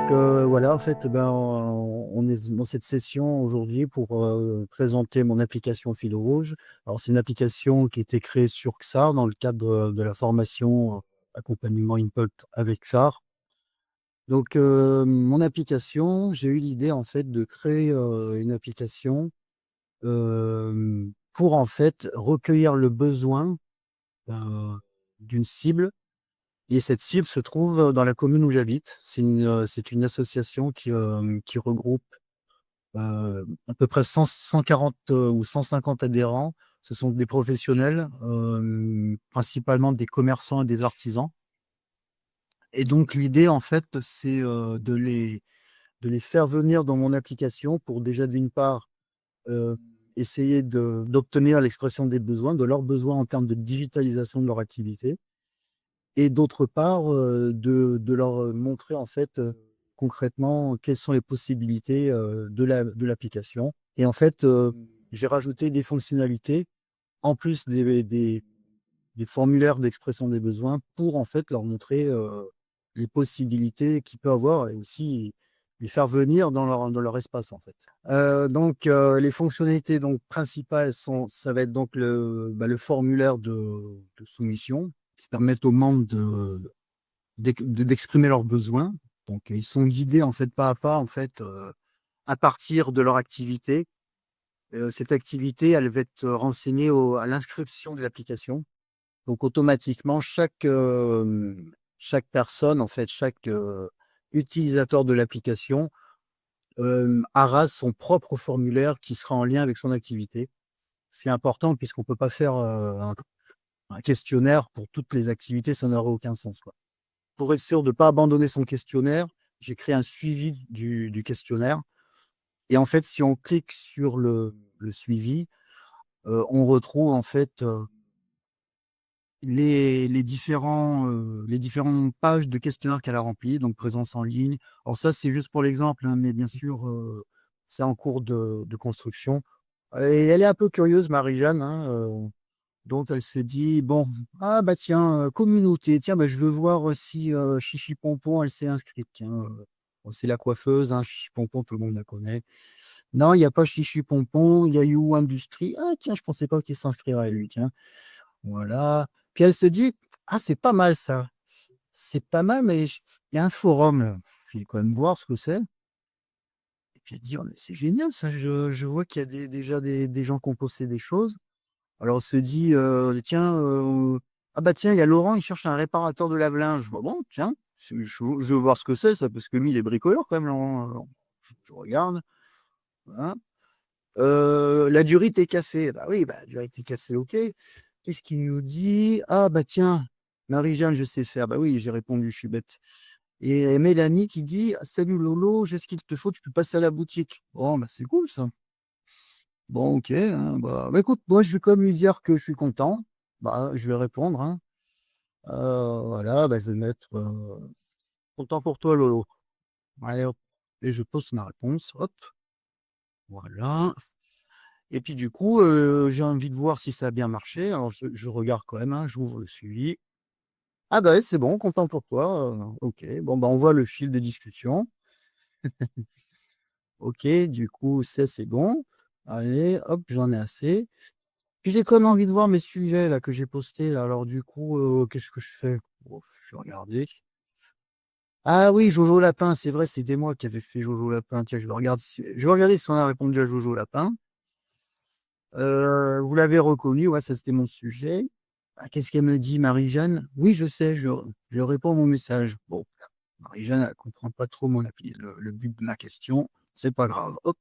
Voilà, en fait, on est dans cette session aujourd'hui pour présenter mon application Fil Rouge. Alors, c'est une application qui a été créée sur XAR dans le cadre de la formation accompagnement Impult avec XAR. Donc, mon application, j'ai eu l'idée en fait de créer une application pour en fait recueillir le besoin euh, d'une cible. Et cette cible se trouve dans la commune où j'habite. C'est une association qui regroupe à peu près 140 ou 150 adhérents. Ce sont des professionnels, principalement des commerçants et des artisans. Et donc l'idée, en fait, c'est de les faire venir dans mon application pour déjà, d'une part, euh, essayer d'obtenir l'expression des besoins, de leurs besoins en termes de digitalisation de leur activité, et d'autre part, de leur montrer en fait concrètement quelles sont les possibilités de l'application. Et en fait, j'ai rajouté des fonctionnalités en plus des formulaires d'expression des besoins pour en fait leur montrer les possibilités qu'ils peuvent avoir et aussi les faire venir dans leur espace en fait. Donc les fonctionnalités donc principales ça va être donc le formulaire de soumission qui permettent aux membres d'exprimer leurs besoins. Donc ils sont guidés en fait pas à pas en fait à partir de leur activité. Cette activité, elle va être renseignée à l'inscription de l'application. Donc automatiquement, chaque personne, en fait, chaque utilisateur de l'application aura son propre formulaire qui sera en lien avec son activité. C'est important puisqu'on ne peut pas faire un questionnaire pour toutes les activités, ça n'aurait aucun sens, quoi. Pour être sûr de ne pas abandonner son questionnaire, j'ai créé un suivi du questionnaire. Et en fait, si on clique sur le suivi, on retrouve en fait les différentes pages de questionnaire qu'elle a remplies, donc présence en ligne. Alors ça, c'est juste pour l'exemple, hein, mais bien sûr, c'est en cours de construction. Et elle est un peu curieuse, Marie-Jeanne, hein, donc elle s'est dit, bon, ah bah tiens, communauté, tiens, bah, je veux voir si Chichi Pompon, elle s'est inscrite. Tiens, bon, c'est la coiffeuse, hein, Chichi Pompon, tout le monde la connaît. Non, il n'y a pas Chichi Pompon, il y a You Industrie. Ah tiens, je pensais pas qu'il s'inscrirait lui, tiens. Voilà. Puis elle se dit, ah, c'est pas mal ça. C'est pas mal, mais il y a un forum là. Je vais quand même voir ce que c'est. Et puis elle dit, oh, mais c'est génial ça. Je vois qu'il y a déjà des gens qui ont posté des choses. Alors on se dit, tiens, ah bah tiens, il y a Laurent, il cherche un réparateur de lave-linge. Bon, tiens, je veux voir ce que c'est ça, parce que lui, il est bricoleur quand même, Laurent. Alors, je regarde. Voilà. La durite est cassée. Bah oui, bah, la durite est cassée, ok. Qu'est-ce qu'il nous dit? Ah bah tiens, Marie-Jeanne, je sais faire. Bah oui, j'ai répondu, je suis bête. Et Mélanie qui dit, salut Lolo, j'ai ce qu'il te faut, tu peux passer à la boutique. Bon, bah c'est cool ça. Bon, ok, hein, bah, écoute, moi je vais quand même lui dire que je suis content. Bah, je vais répondre, hein. Voilà, bah, je vais mettre content pour toi, Lolo. Allez, hop. Et je pose ma réponse. Hop, voilà. Et puis du coup, j'ai envie de voir si ça a bien marché. Alors je regarde quand même, hein, j'ouvre le suivi. Ah bah ouais, c'est bon, content pour toi. Ok, bon bah on voit le fil des discussions. Ok, du coup, ça c'est bon. Allez, hop, j'en ai assez. Puis j'ai quand même envie de voir mes sujets là que j'ai postés là. Alors du coup, qu'est-ce que je fais? Bon, je vais regarder. Ah oui, Jojo Lapin, c'est vrai, c'était moi qui avais fait Jojo Lapin. Tiens, je vais regarder si on a répondu à Jojo Lapin. Vous l'avez reconnu, ouais, ça c'était mon sujet. Ah, qu'est-ce qu'elle me dit, Marie-Jeanne? Oui, je sais, je réponds à mon message. Bon, Marie-Jeanne, elle comprend pas trop le but de ma question. C'est pas grave. Hop.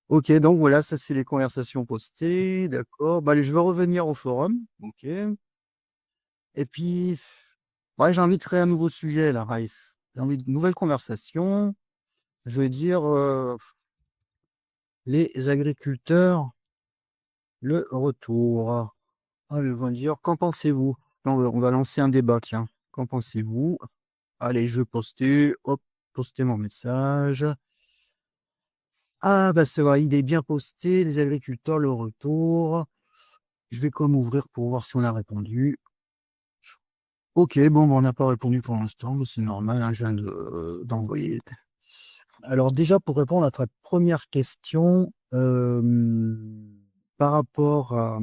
Ok, donc voilà, ça c'est les conversations postées. D'accord. Bah, allez, je vais revenir au forum. Ok. Et puis, ouais, j'ai envie de créer un nouveau sujet, là, Raïs. J'ai envie de nouvelle conversation. Je vais dire les agriculteurs, le retour. Ah, ils vont dire, qu'en pensez-vous? On va lancer un débat, tiens. Qu'en pensez-vous? Allez, je poster, hop, poster mon message. Ah, bah c'est vrai, il est bien posté, les agriculteurs, le retour. Je vais comme ouvrir pour voir si on a répondu. Ok, bon, on n'a pas répondu pour l'instant, mais c'est normal, hein, je viens d'envoyer. Alors déjà, pour répondre à ta première question, par rapport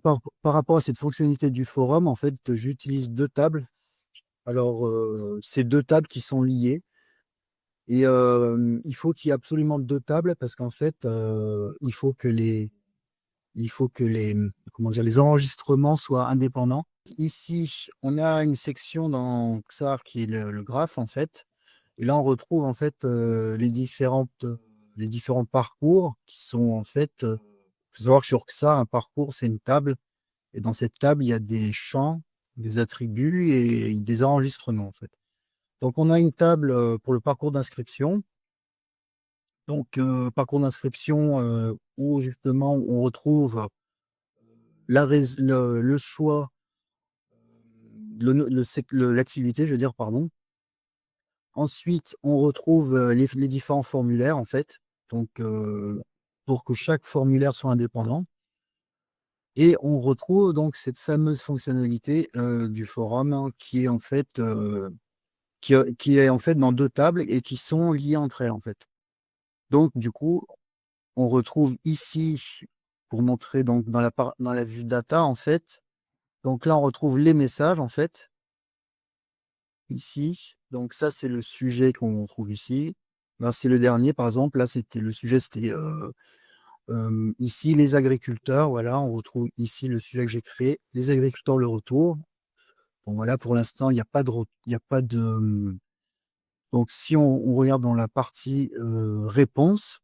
par rapport à cette fonctionnalité du forum, en fait, j'utilise deux tables. Alors, c'est deux tables qui sont liées. Et il faut qu'il y ait absolument deux tables parce qu'en fait, il faut que comment dire, les enregistrements soient indépendants. Ici, on a une section dans XAR qui est le graphe, en fait. Et là, on retrouve en fait les différents parcours qui sont en fait. Faut savoir que sur XAR, un parcours, c'est une table. Et dans cette table, il y a des champs, des attributs et des enregistrements, en fait. Donc, on a une table pour le parcours d'inscription. Donc, parcours d'inscription où justement on retrouve le choix, l'activité, je veux dire, pardon. Ensuite, on retrouve les différents formulaires, en fait, donc pour que chaque formulaire soit indépendant. Et on retrouve donc cette fameuse fonctionnalité du forum hein, qui est en fait dans deux tables et qui sont liées entre elles, en fait. Donc, du coup, on retrouve ici, pour montrer donc dans la vue data, en fait. Donc là, on retrouve les messages, en fait, ici. Donc ça, c'est le sujet qu'on trouve ici. Là, c'est le dernier, par exemple. Là, c'était le sujet, c'était ici les agriculteurs. Voilà, on retrouve ici le sujet que j'ai créé. Les agriculteurs, le retour. Bon, voilà, pour l'instant, il y a pas de. Donc, si on regarde dans la partie réponse,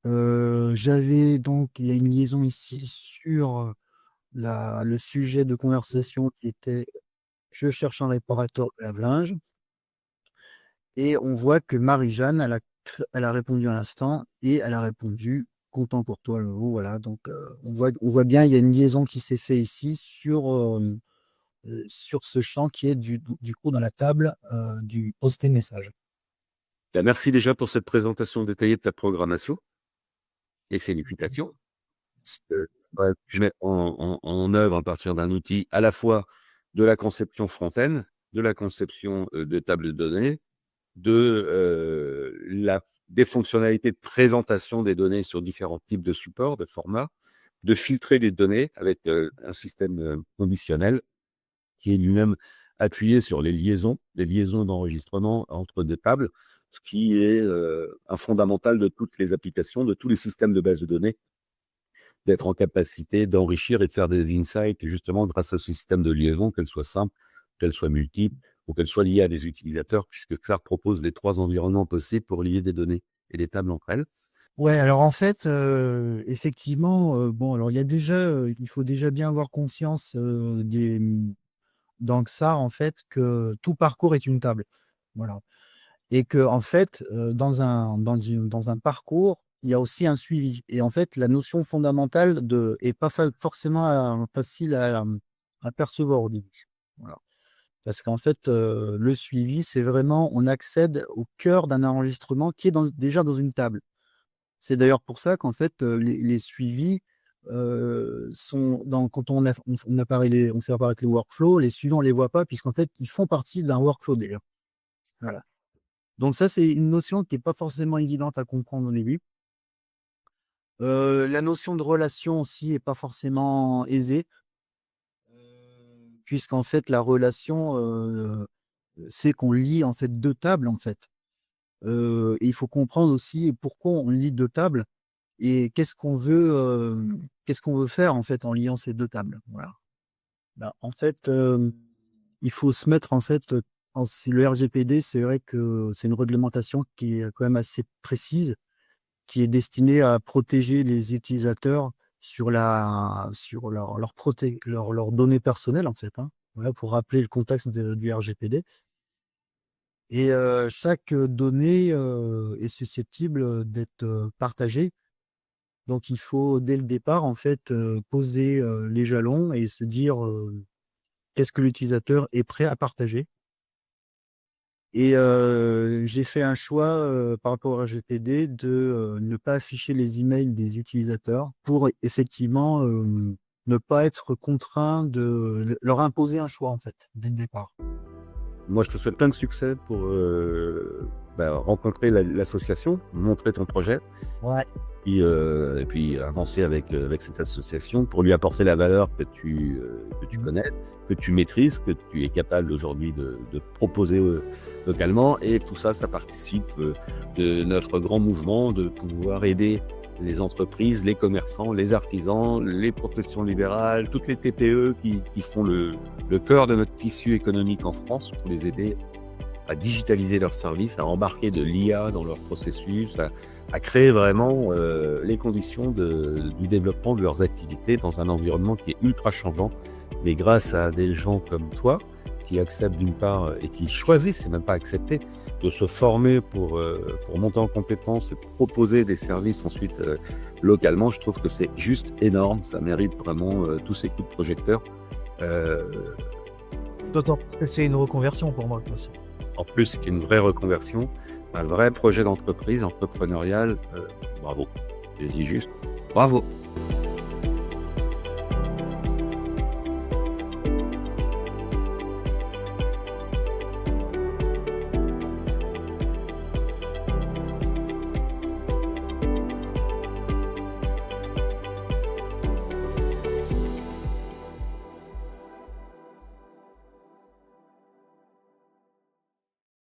j'avais donc, il y a une liaison ici sur le sujet de conversation qui était je cherche un réparateur de lave-linge. Et on voit que Marie-Jeanne, elle a répondu à l'instant et elle a répondu content pour toi, Lolo. Voilà, donc on voit bien, il y a une liaison qui s'est fait ici sur ce champ qui est du coup dans la table du poster message. Ben, merci déjà pour cette présentation détaillée de ta programmation et félicitations. Ouais, je mets en œuvre à partir d'un outil à la fois de la conception front-end, de la conception de table de données, des fonctionnalités de présentation des données sur différents types de supports, de formats, de filtrer les données avec un système conditionnel qui est lui-même appuyé sur les liaisons d'enregistrement entre des tables, ce qui est un fondamental de toutes les applications, de tous les systèmes de base de données, d'être en capacité d'enrichir et de faire des insights justement grâce à ce système de liaison, qu'elle soit simple, qu'elle soit multiple ou qu'elle soit liée à des utilisateurs, puisque XAR propose les 3 environnements possibles pour lier des données et des tables entre elles. Ouais, alors en fait, effectivement, bon, alors il faut déjà bien avoir conscience dans ça, en fait, que tout parcours est une table. Voilà. Et que en fait, dans un parcours, il y a aussi un suivi. Et en fait, la notion fondamentale est pas forcément facile à percevoir au début. Voilà. Parce qu'en fait, le suivi, c'est vraiment, on accède au cœur d'un enregistrement qui est déjà dans une table. C'est d'ailleurs pour ça qu'en fait, les suivis quand on fait apparaître les workflows, les suivants, on les voit pas, puisqu'en fait, ils font partie d'un workflow déjà. Voilà. Donc ça, c'est une notion qui est pas forcément évidente à comprendre au début. La notion de relation aussi est pas forcément aisée, puisqu'en fait, la relation, c'est qu'on lie en fait deux tables en fait. Et il faut comprendre aussi pourquoi on lie deux tables et qu'est-ce qu'on veut faire en fait en liant ces deux tables. Voilà. Ben, en fait, il faut se mettre en fait, si le RGPD, c'est vrai que c'est une réglementation qui est quand même assez précise, qui est destinée à protéger les utilisateurs sur leurs données personnelles en fait. Hein. Voilà, pour rappeler le contexte du RGPD. Et chaque donnée est susceptible d'être partagée. Donc il faut dès le départ en fait poser les jalons et se dire qu'est-ce que l'utilisateur est prêt à partager. Et j'ai fait un choix par rapport à RGPD de ne pas afficher les emails des utilisateurs pour effectivement ne pas être contraint de leur imposer un choix, en fait, dès le départ. Moi, je te souhaite plein de succès pour rencontrer l'association, montrer ton projet Ouais. et puis avancer avec cette association pour lui apporter la valeur que tu Mmh. connais, que tu maîtrises, que tu es capable aujourd'hui de proposer localement. Et tout ça, ça participe de notre grand mouvement de pouvoir aider les entreprises, les commerçants, les artisans, les professions libérales, toutes les TPE qui font le cœur de notre tissu économique en France, pour les aider à digitaliser leurs services, à embarquer de l'IA dans leur processus, à créer vraiment les conditions du développement de leurs activités dans un environnement qui est ultra changeant. Mais grâce à des gens comme toi, qui acceptent d'une part et qui choisissent, c'est même pas accepter, de se former pour monter en compétences et proposer des services ensuite localement, je trouve que c'est juste énorme. Ça mérite vraiment tous ces coups de projecteur. Euh, D'autant que c'est une reconversion pour moi, de toute façon. En plus, c'est une vraie reconversion, un vrai projet d'entreprise entrepreneuriale. Bravo. J'ai dit juste bravo.